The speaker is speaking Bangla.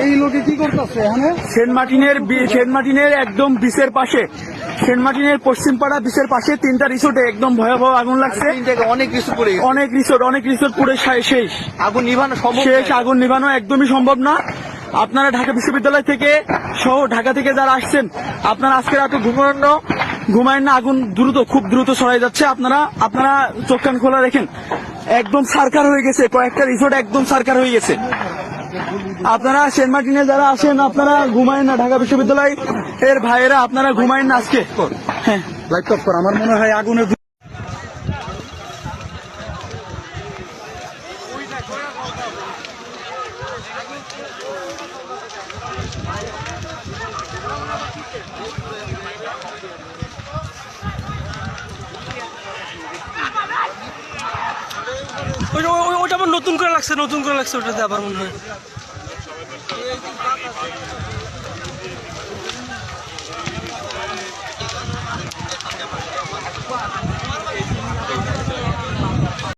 এই লোকে কি করতেছে এখানে? সেন্ট মার্টিনের একদম বিচের পাশে, সেন্ট মার্টিনের পশ্চিম পাড়া বিচের পাশে 3টা রিসোর্টে একদম ভয়াবহ আগুন লাগছে। অনেক কিছু পড়ে গেছে। অনেক রিসোর্ট পুরো শেষ। আগুন নিভানো সম্ভব? শেষ, আগুন নিভানো একদমই সম্ভব না। আপনারা ঢাকা বিশ্ববিদ্যালয় থেকে সহ ঢাকা থেকে যারা আসছেন, আপনারা আজকে রাতে ঘুমায়েন না। আগুন খুব দ্রুত ছড়াই যাচ্ছে। আপনারা চোখ কান খোলা রেখেন। একদম সার্কার হয়ে গেছে, কয়েকটা রিসোর্ট একদম সার্কার হয়ে গেছে। আপনারা সেন্ট মার্টিনে যারা আসেন, আপনারা ঘুমায়েন না। ঢাকা বিশ্ববিদ্যালয় এর ভাইয়েরা, আপনারা ঘুমায়েন না আজকে। হ্যাঁ, লাইট অফ কর। আমার মনে হয় আগুনের ওটা আবার নতুন করে লাগছে ওটাতে আবার মনে হয়।